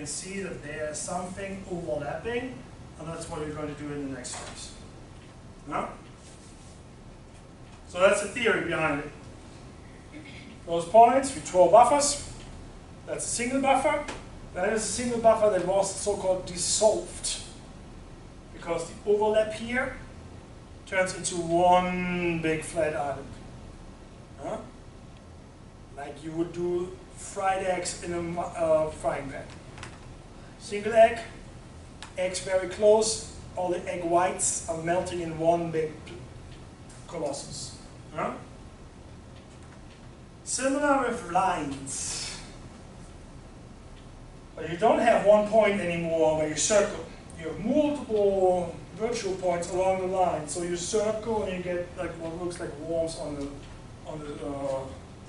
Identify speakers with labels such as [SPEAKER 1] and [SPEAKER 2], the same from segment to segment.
[SPEAKER 1] can see that there's something overlapping, and that's what we're going to do in the next steps. No? So that's the theory behind it. Those points, we draw buffers. That's a single buffer. That is a single buffer that was so-called dissolved, because the overlap here turns into one big flat island. Huh? Like you would do fried eggs in a frying pan. Single egg, eggs very close, all the egg whites are melting in one big colossus. Huh? Similar with lines. But you don't have one point anymore where you circle. You have multiple virtual points along the line. So you circle and you get like what looks like worms on the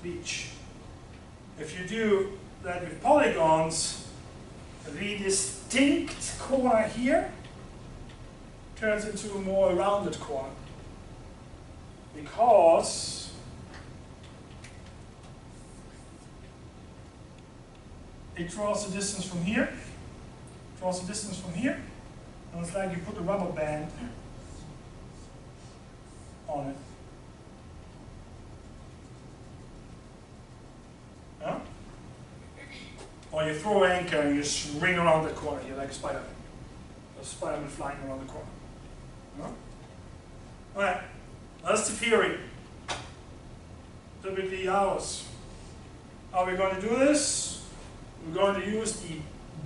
[SPEAKER 1] beach. If you do that with polygons, the distinct corner here turns into a more rounded corner. Because it draws the distance from here, and it's like you put a rubber band on it. Huh? Or you throw an anchor and you swing around the corner here like a Spider-Man. A Spider-Man flying around the corner. Huh? Alright, that's the theory. Typically ours. How are we going to do this? We're going to use the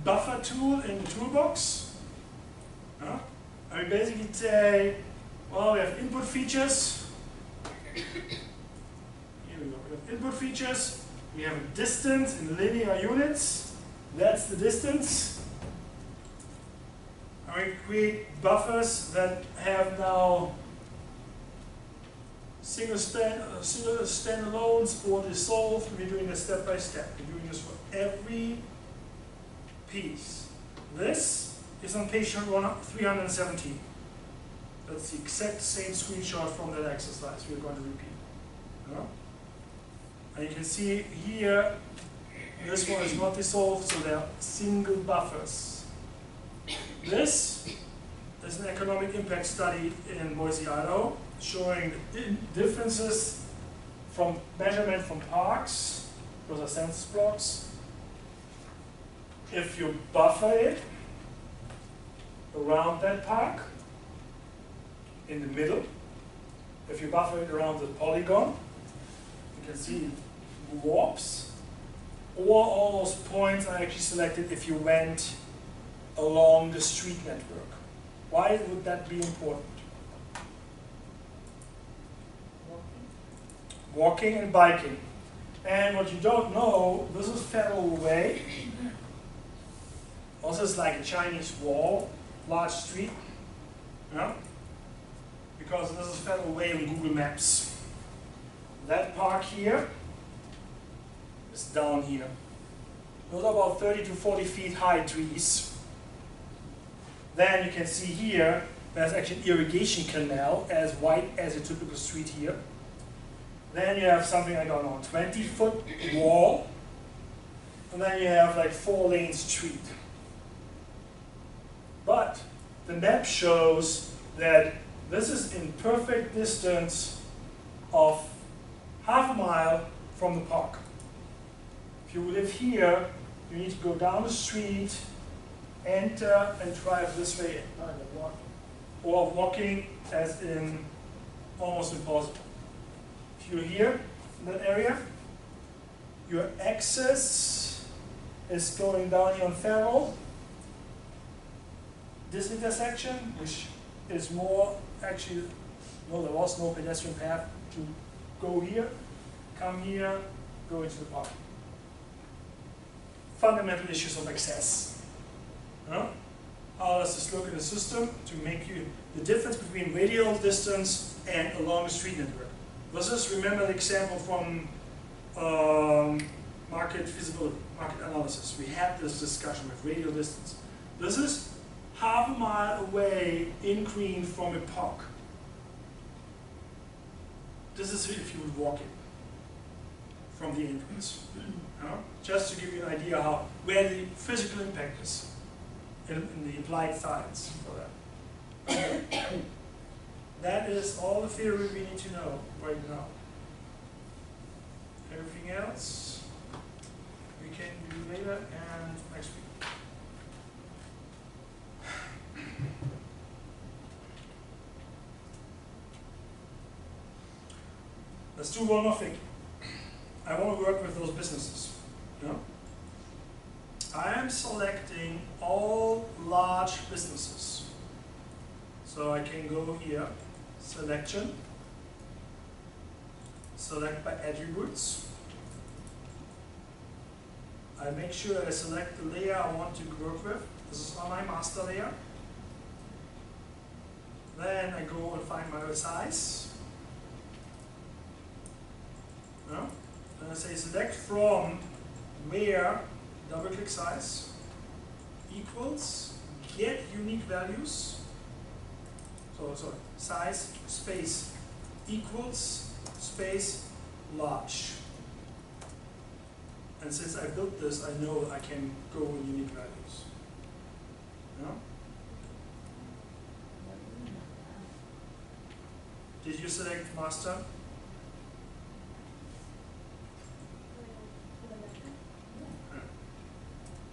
[SPEAKER 1] buffer tool in the toolbox. And we basically say, well, we have input features. Here we go. We have input features. We have a distance in linear units. That's the distance. And we create buffers that have now single standalones or dissolved. We're doing this step by step. We're doing this for every piece. This is on page 317. That's the exact same screenshot from that exercise we're going to repeat. And you can see here, this one is not dissolved, so they are single buffers. This is an economic impact study in Boise, Idaho, showing the differences from measurement from parks. Those are census blocks. If you buffer it around that park, in the middle, if you buffer it around the polygon, you can see it warps, or all those points are actually selected if you went along the street network. Why would that be important? Walking and biking. And what you don't know, this is Federal Way. Also, it's like a Chinese wall, large street. Yeah? Because this is Federal Way in Google Maps. That park here is down here. Those are about 30 to 40 feet high trees. Then you can see here, there's actually an irrigation canal as wide as a typical street here. Then you have something, I don't know, 20-foot wall. And then you have like 4-lane street. But the map shows that this is in perfect distance of half a mile from the park. If you live here, you need to go down the street, enter, and drive this way, or walking, as in almost impossible. If you're here in that area, your access is going down here on Federal. This intersection, which is more actually, no, there was no pedestrian path to go here, come here, go into the park. Fundamental issues of access. How does this look in the system to make you the difference between radial distance and along the street network? This is, remember the example from market feasibility, market analysis. We had this discussion with radial distance. This is half a mile away in green from a park. This is if you would walk it. from the inputs. Just to give you an idea how where the physical impact is in the applied science for that. That is all the theory we need to know right now. Everything else we can do later and next week. Let's do one more thing. I want to work with those businesses. I am selecting all large businesses. So I can go here, selection, select by attributes. I make sure that I select the layer I want to work with. This is on my master layer. Then I go and find my size. And I say select from where, double click size, equals, get unique values. So sorry, size, space, equals, space, large. And since I built this, I know I can go with unique values. Did you select master?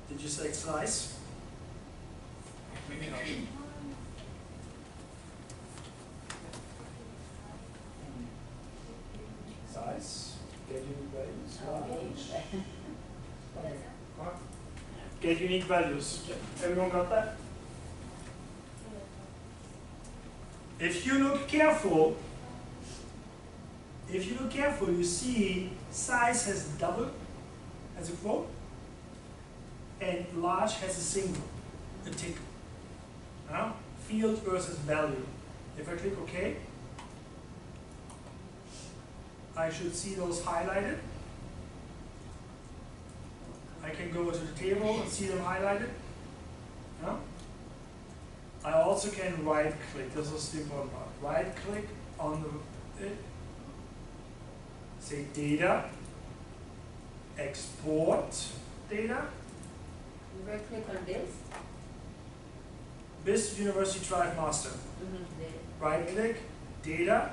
[SPEAKER 1] Did you select slice?
[SPEAKER 2] Maybe not.
[SPEAKER 1] Size, get unique values, large. Get unique values. Everyone got that? If you look careful, you see size has double as a quote, and large has a single, a tick. Field versus value. If I click OK, I should see those highlighted. I can go to the table and see them highlighted. I also can right click. This is the important part. Right click on the say data, export data.
[SPEAKER 3] Right click on this.
[SPEAKER 1] BIS University Drive Master. Right click, data,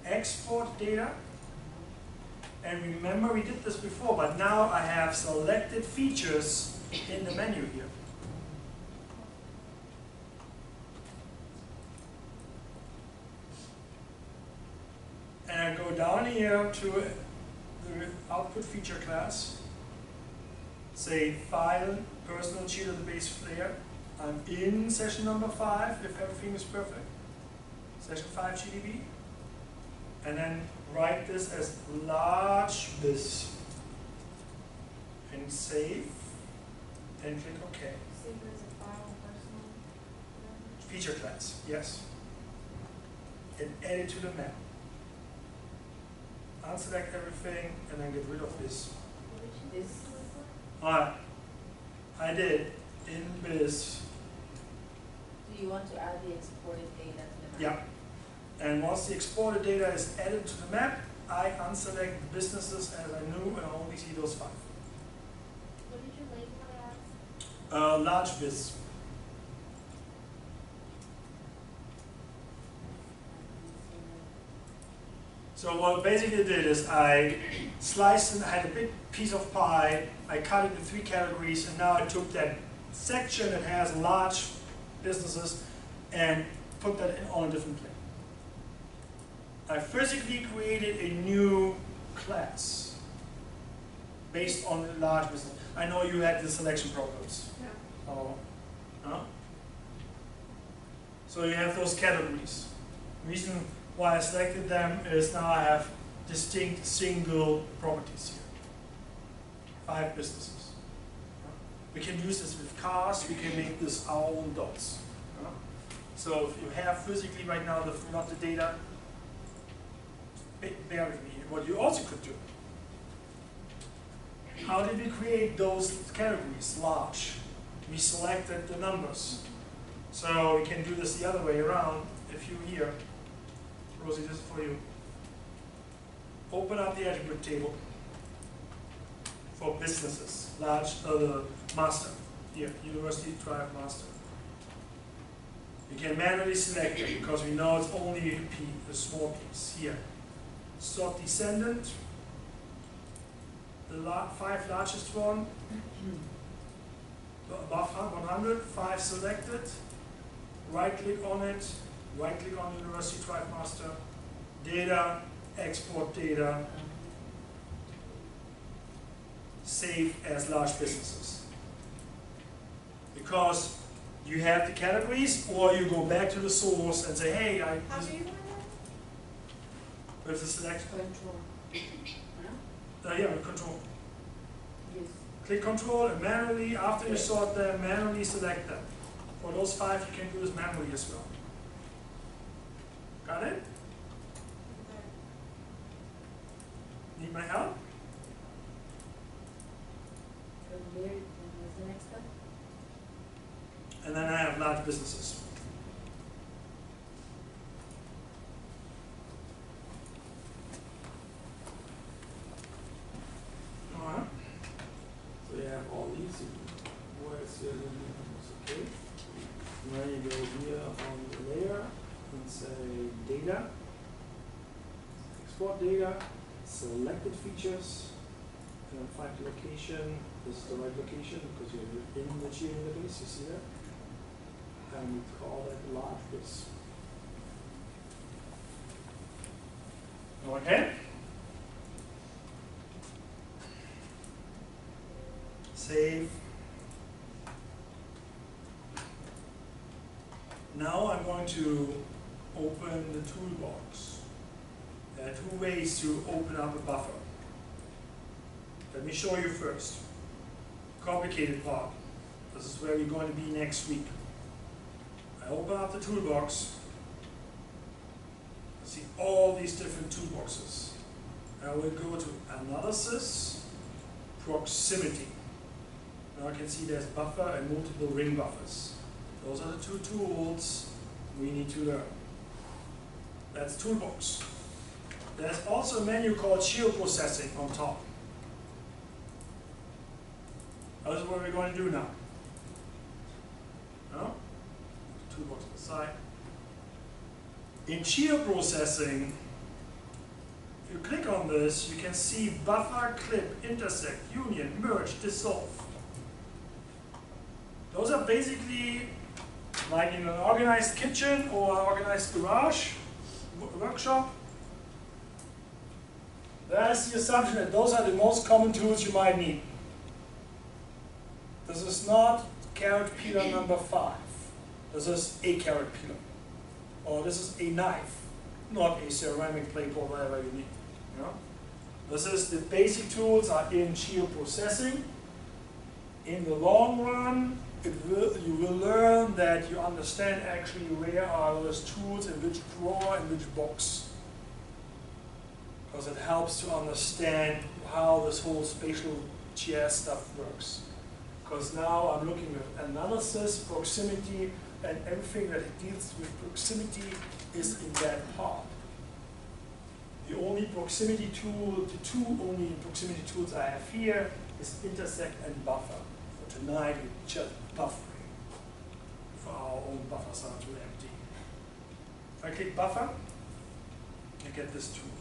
[SPEAKER 1] export data. And remember we did this before, but now I have selected features in the menu here. And I go down here to the output feature class, say file, personal geodatabase layer. I'm in session number 5 if everything is perfect. Session 5 GDB. And then write this as large BIS. And save. And click OK.
[SPEAKER 3] Save as a file, personal.
[SPEAKER 1] Feature class, yes. And add it to the map. Unselect everything and then get rid of this.
[SPEAKER 3] This.
[SPEAKER 1] Alright. I did in BIS.
[SPEAKER 3] Do you want to add the exported data to the map?
[SPEAKER 1] Yeah. And once the exported data is added to the map, I unselect the businesses as I knew and I only see those 5.
[SPEAKER 4] What did you label it as?
[SPEAKER 1] Large BIS. So what basically did is I sliced and I had a big piece of pie, I cut it into 3 categories, and now I took that section that has large businesses and put that on a different plane. I physically created a new class based on the large business. I know you had the selection problems.
[SPEAKER 4] Yeah.
[SPEAKER 1] Oh. So you have those categories. The reason why I selected them is now I have distinct single properties here. 5 businesses. We can use this with cars, we can make this our own dots. So if you have physically right now not the data, bear with me. What you also could do, how did we create those categories large? We selected the numbers. So we can do this the other way around. If you here, Rosie, this is for you. Open up the attribute table. for businesses, large master, here, University Drive Master. You can manually select it because we know it's only a small piece here. Sort descendant, the 5 largest one, above 100, 5 selected, right click on it, right click on University Drive Master, data, export data, save as large businesses. Because you have the categories, or you go back to the source and say, hey,
[SPEAKER 3] How do you want
[SPEAKER 1] with the selection.
[SPEAKER 3] that? Control.
[SPEAKER 1] Yeah, with control.
[SPEAKER 3] Yes.
[SPEAKER 1] Click control and manually, after you sort them, manually select them. For those 5, you can do this manually as well. Got it? Need my help?
[SPEAKER 3] From there, and what's the next step?
[SPEAKER 1] And then I have large businesses. Alright. So you have all these. Where it's okay. And then you go here on the layer and say data. Export data. Selected features. And then find the location. This is the right location because you're in the GIS database. You see that? And we call that large bis. Okay. Save. Now I'm going to open the toolbox. There are 2 ways to open up a buffer. Let me show you first. Complicated part. This is where we're going to be next week. I open up the toolbox. I see all these different toolboxes. I will go to Analysis, Proximity. Now I can see there's buffer and multiple ring buffers. Those are the 2 tools we need to learn. That's Toolbox. There's also a menu called Geoprocessing on top. This is what we're going to do now. No? Toolbox on the side. In geoprocessing, if you click on this, you can see buffer, clip, intersect, union, merge, dissolve. Those are basically like in an organized kitchen or an organized garage, workshop. That's the assumption that those are the most common tools you might need. This is not carrot peeler number 5. This is a carrot peeler. Or this is a knife, not a ceramic plate or whatever you need. You know? This is the basic tools are in geoprocessing. In the long run, you will learn that you understand actually where are those tools, in which drawer, in which box. Because it helps to understand how this whole spatial GIS stuff works. Because now I'm looking at analysis, proximity, and everything that deals with proximity is in that part. The only proximity tool, the 2 only proximity tools I have here is intersect and buffer. For tonight, we're just buffering. For our own buffers are too empty. If I click buffer, I get this tool.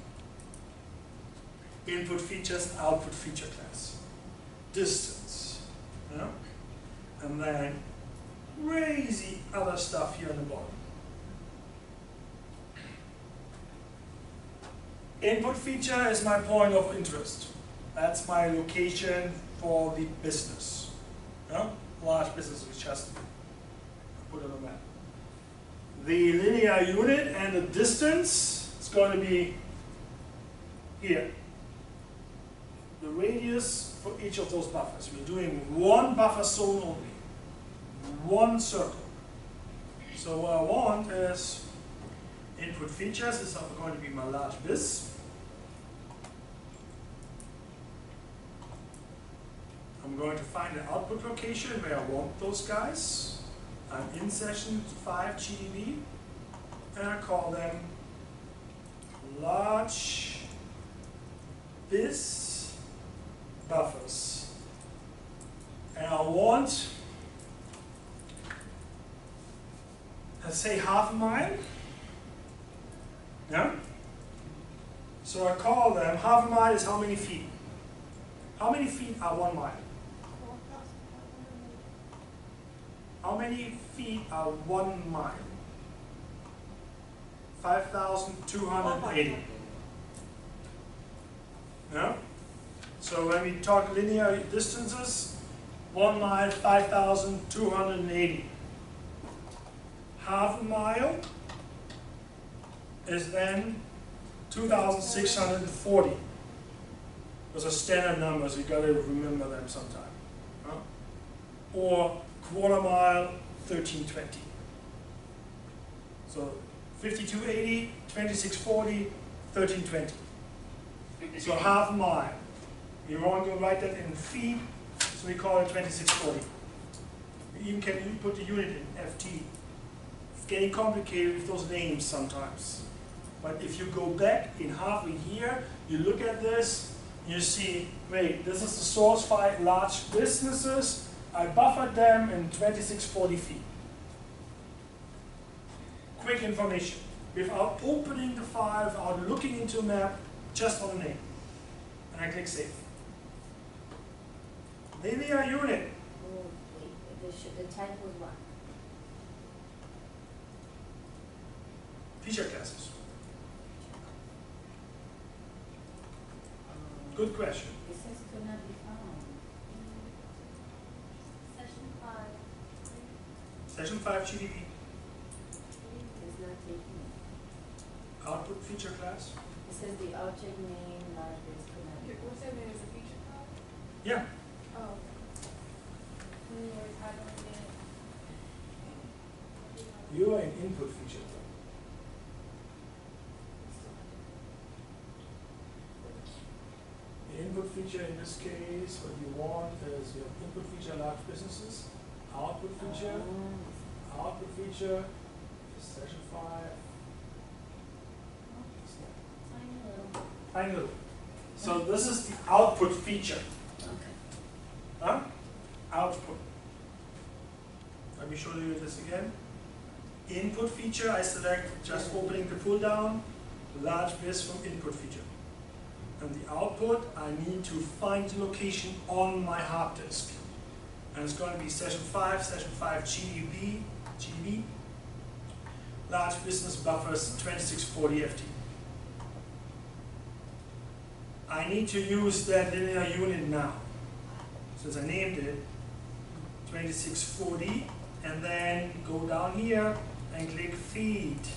[SPEAKER 1] Input features, output feature class. Distance. Yeah? And then crazy other stuff here on the bottom. Input feature is my point of interest. That's my location for the business. Yeah? Large business, we just put it on the map. The linear unit and the distance is going to be here. The radius for each of those buffers. We're doing 1 buffer zone only. 1 circle. So what I want is input features. This is going to be my large bis. I'm going to find the output location where I want those guys. I'm in session 5 GDB, and I call them large bis buffers. And I want, let's say, half a mile. Yeah? So I call them, half a mile is how many feet? How many feet are 1 mile? How many feet are 1 mile? 5,280. Yeah? So when we talk linear distances, 1 mile, 5,280. Half a mile is then 2,640. Those are standard numbers, you gotta remember them sometime. Huh? Or quarter mile, 1320. So 5280, 2640, 1320. So half a mile. We want to write that in feet, so we call it 2640. We even can put the unit in FT. It's getting complicated with those names sometimes. But if you go back in half a year, you look at this, you see, wait, this is the source file, large businesses. I buffered them in 2640 feet. Quick information, without opening the file, without looking into a map, just on the name. And I click Save. Linear unit.
[SPEAKER 3] Oh, wait, the type was what?
[SPEAKER 1] Feature classes. Good question.
[SPEAKER 3] It says could not be found.
[SPEAKER 4] Session 5.
[SPEAKER 1] Session 5 GDP.
[SPEAKER 3] It's not taking it.
[SPEAKER 1] Output feature class.
[SPEAKER 3] It says the object name libraries could not be found.
[SPEAKER 5] What's that name? Is a feature cloud?
[SPEAKER 1] Yeah.
[SPEAKER 5] Oh. I don't get it.
[SPEAKER 1] You are an input feature. The input feature in this case, what you want is your input feature large businesses, output feature, output feature, session 5.
[SPEAKER 3] Tiny little.
[SPEAKER 1] Tiny little. So this is the output feature.
[SPEAKER 3] Okay.
[SPEAKER 1] Huh? Output. Let me show you this again. Input feature, I select just opening the pull down, large biz from input feature. And the output, I need to find the location on my hard disk. And it's going to be session 5 GDB, large business buffers 2640 FT. I need to use that linear unit now. Since I named it 2640, and then go down here and click feed.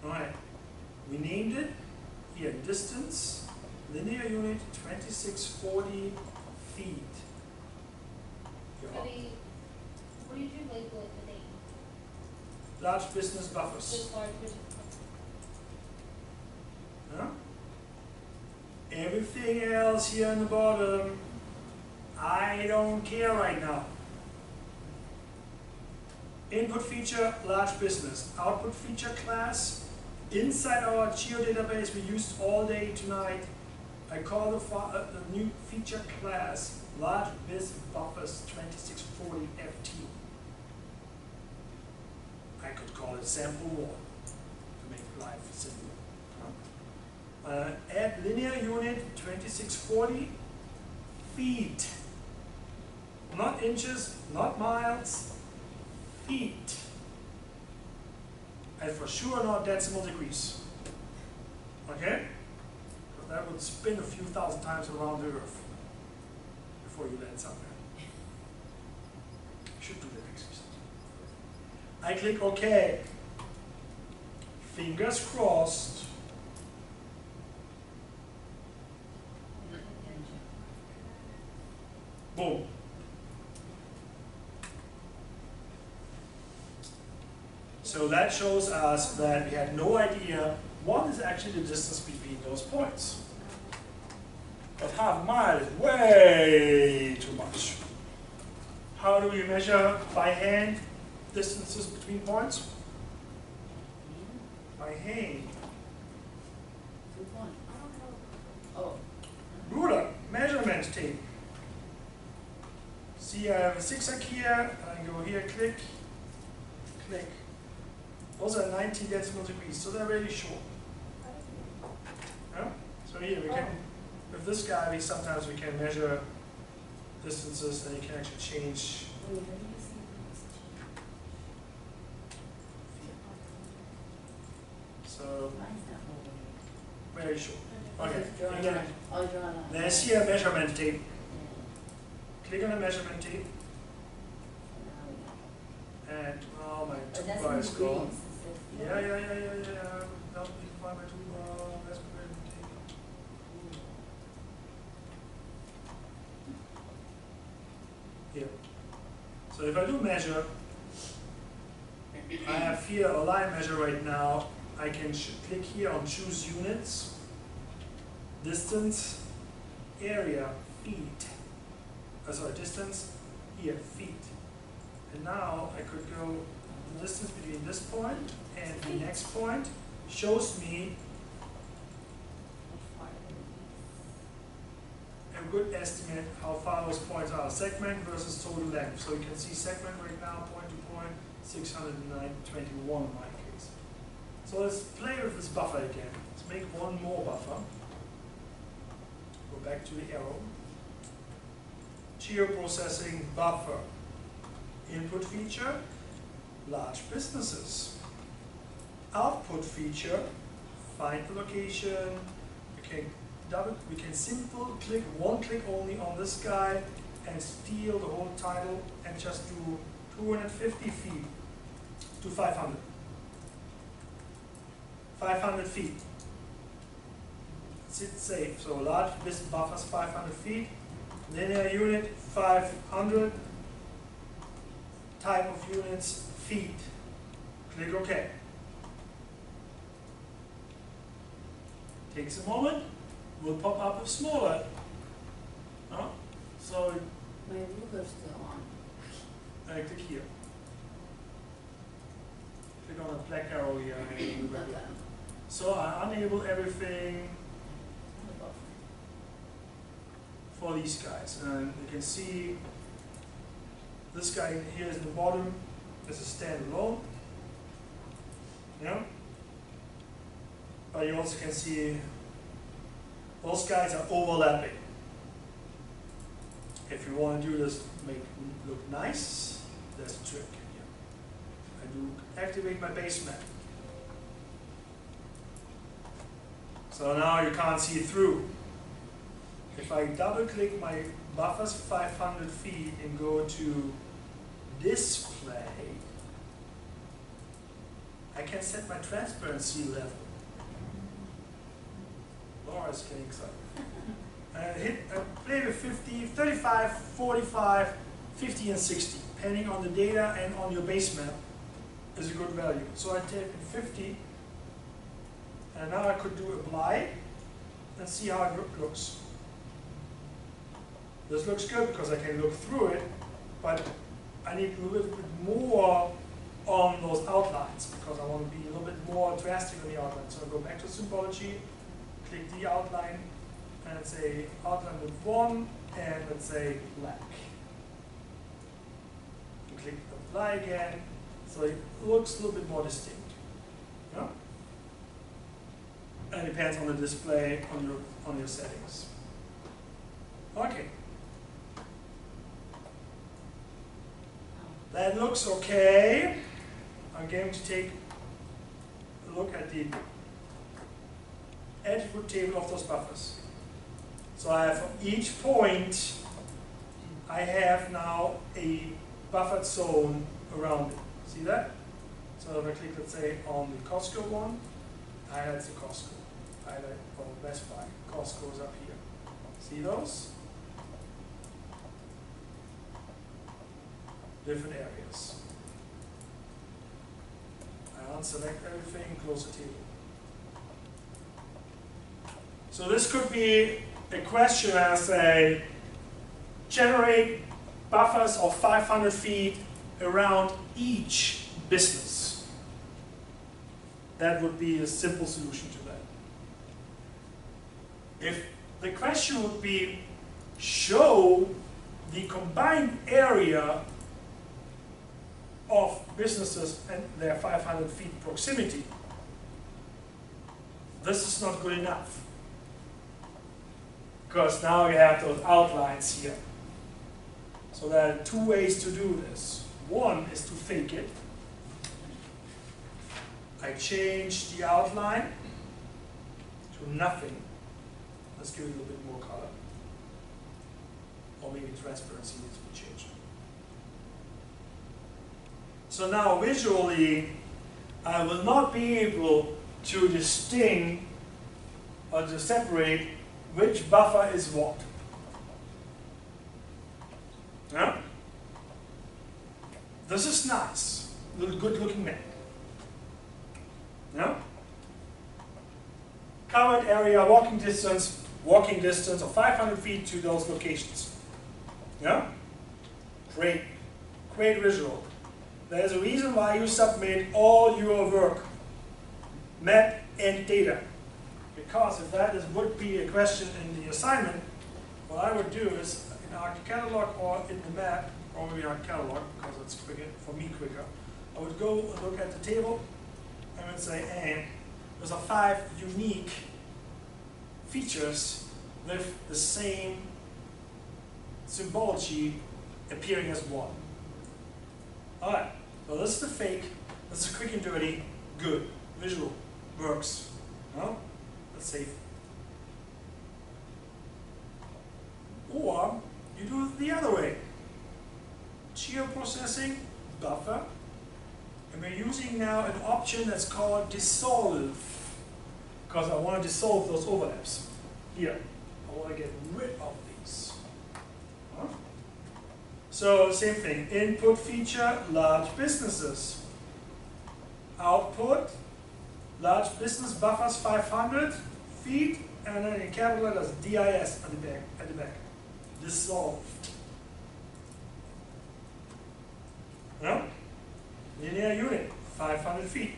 [SPEAKER 1] Alright, we named it here, distance, linear unit 2640 feet.
[SPEAKER 4] What did you label it, the name?
[SPEAKER 1] Large business buffers.
[SPEAKER 4] Just large business.
[SPEAKER 1] Huh? Everything else here in the bottom, I don't care right now. Input feature, large business. Output feature class. Inside our geodatabase we used all day tonight, I call the new feature class large biz buffers 2640 FT. I could call it sample 1 to make life simple. Add linear unit 2640 feet. Not inches, not miles, feet. And for sure not decimal degrees. Okay? Because that would spin a few thousand times around the earth before you land somewhere. You should do that exercise. I click OK. Fingers crossed. Boom. So that shows us that we had no idea what is actually the distance between those points. But half a mile is way too much. How do we measure by hand distances between points? By hand.
[SPEAKER 3] Good one.
[SPEAKER 1] measurement tape. See, I have a zigzag here, and I go here, click, click. Those are 90 decimal degrees, so they're really short. Yeah? So here we can, with this guy, sometimes we can measure distances, and you can actually change. So, very short. Okay, again, there's here a measurement tape. Click on the measurement tape, and oh, my toolbar is gone. Yeah. Now you can find my toolbar. That's my measurement tape. Here. So if I do measure, I have here a line measure right now. I can click here on choose units, distance, area, feet. Distance, here, feet. And now I could go the distance between this point and the next point shows me a good estimate how far those points are. Segment versus total length. So you can see segment right now, point to point, 621 in my case. So let's play with this buffer again. Let's make one more buffer. Go back to the arrow. Geoprocessing buffer. Input feature, large businesses. Output feature, find the location. We can simple click, one click only on this guy and steal the whole title and just do 250 feet to 500. 500 feet. Sit safe. So large business buffers 500 feet. Linear unit 500. Type of units feet. Click OK. Takes a moment. Will pop up a smaller. So
[SPEAKER 3] My ruler's still on.
[SPEAKER 1] I click here. Click on the black arrow here.
[SPEAKER 3] Okay.
[SPEAKER 1] So I enable everything for these guys. And you can see this guy here is in the bottom as a standalone. Yeah. But you also can see those guys are overlapping. If you want to do this, make it look nice, there's a trick here. I do activate my base map. So now you can't see through. If I double click my buffers 500 feet and go to display, I can set my transparency level. Laura's getting excited. Play with 50, 35, 45, 50 and 60, depending on the data and on your base map is a good value. So I take in 50, and now I could do apply and see how it looks. This looks good because I can look through it, but I need a little bit more on those outlines because I want to be a little bit more drastic on the outline. So I go back to symbology, click the outline, and say outline with 1, and let's say black. And click apply again, so it looks a little bit more distinct. Yeah? And it depends on the display on your settings. Okay. That looks okay. I'm going to take a look at the attribute table of those buffers. So I have for each point, I have now a buffered zone around it. See that? So if I click, let's say, on the Costco one, that's the Costco. Best Buy. Costco is up here. See those? Different areas. I unselect everything, close the table. So this could be a question as say, generate buffers of 500 feet around each business. That would be a simple solution to that. If the question would be, show the combined area of businesses and their 500 feet proximity. This is not good enough, because now you have those outlines here. So there are two ways to do this. One is to fake it. I change the outline to nothing. Let's give it a little bit more color. Or maybe transparency needs to be changed. So now visually, I will not be able to distinguish or to separate which buffer is what. Yeah? This is nice, little good looking map. Yeah? Covered area, walking distance of 500 feet to those locations. Yeah? Great, great visual. There's a reason why you submit all your work, map and data. Because if that would be a question in the assignment, what I would do is in our catalog or in the map, or maybe our catalog, because it's quicker, for me quicker, I would go and look at the table and would say, hey, those are 5 unique features with the same symbology appearing as one. Alright, so this is the fake, this is quick and dirty, good, visual, works. No? That's safe. Or you do it the other way. Geoprocessing, buffer, and we're using now an option that's called dissolve, because I want to dissolve those overlaps. Here, I want to get rid of these. Huh? So same thing, input feature, large businesses. Output, large business buffers 500 feet, and then in capital letters DIS at the back. Dissolved. Yeah? Linear unit, 500 feet.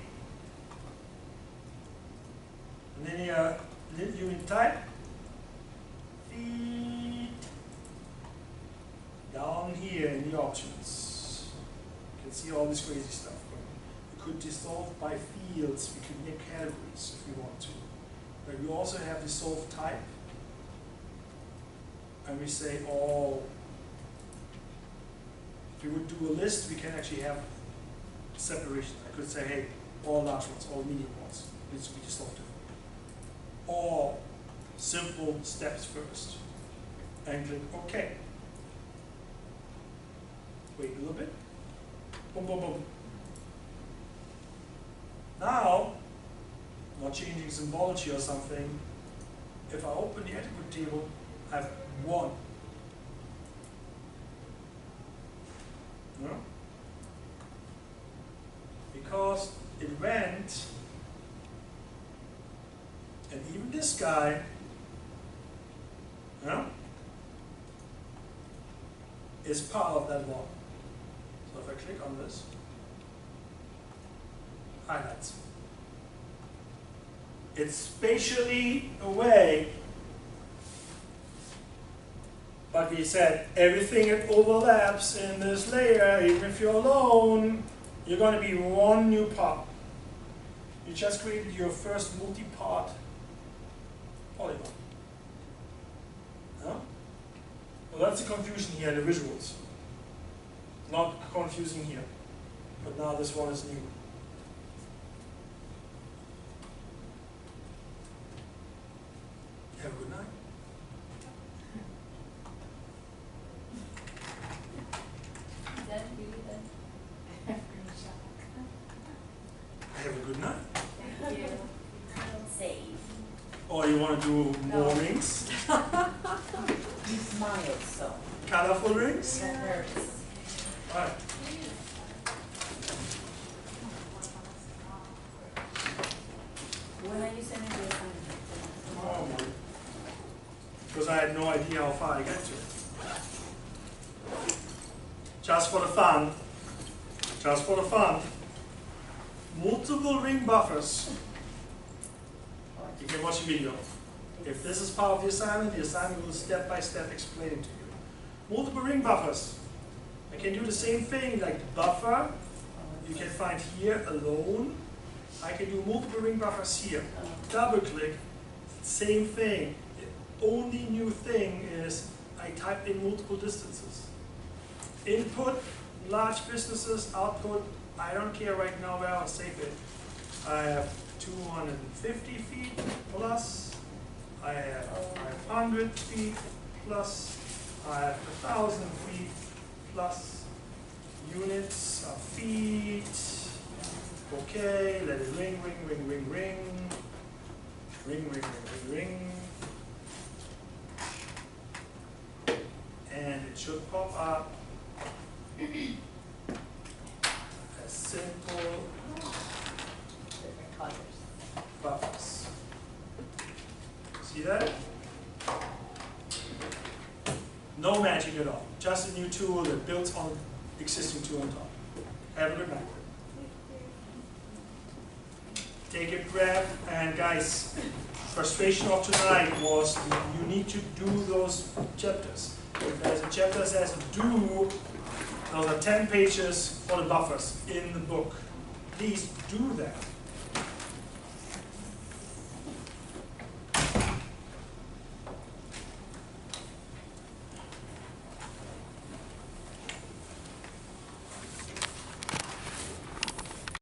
[SPEAKER 1] Linear unit type, feet. Down here in the options. You can see all this crazy stuff. We could dissolve by fields, we could make categories if we want to. But we also have dissolve type. And we say all. If we would do a list, we can actually have separation. I could say, hey, all large ones, all medium ones, needs to be dissolved. All simple steps first. And click OK. Wait a little bit. Boom, boom, boom. Now, not changing symbology or something, if I open the attribute table, I have 1. No? Because it went, and even this guy, is part of that one. So if I click on this, highlights. It's spatially away, but we said everything that overlaps in this layer, even if you're alone, you're going to be one new part. You just created your first multi-part polygon. Huh? Well, that's the confusion here in the visuals. Not confusing here, but now this one is new. Have a good night.
[SPEAKER 3] Is that really the
[SPEAKER 1] Have a good night.
[SPEAKER 3] Thank you. Save.
[SPEAKER 1] Or you want to do more rings?
[SPEAKER 3] You smiled so.
[SPEAKER 1] Colorful rings?
[SPEAKER 3] That hurts.
[SPEAKER 1] All right.
[SPEAKER 3] When are you sending the assignment?
[SPEAKER 1] Oh, boy. Because I had no idea how far I get to. Just for the fun. Just for the fun. Multiple ring buffers. You can watch the video. If this is part of the assignment will step by step explain it to you. Multiple ring buffers. I can do the same thing like buffer. You can find here alone. I can do multiple ring buffers here. Double click, same thing. The only new thing is I type in multiple distances. Input, large businesses, output, I don't care right now where I'll save it. I have 250 feet plus, I have 500 feet plus, I have 1,000 feet plus, units of feet. Okay, let it ring, ring, ring, ring, ring. Ring, ring, ring, ring, ring. And it should pop up as simple
[SPEAKER 3] Different colors.
[SPEAKER 1] buffers. See that? No magic at all. Just a new tool that builds on existing tool on top. Have a good night. Take a breath, and guys, frustration of tonight was you need to do those chapters. If there's a chapter that says do, those are 10 pages for the buffers in the book. Please do that.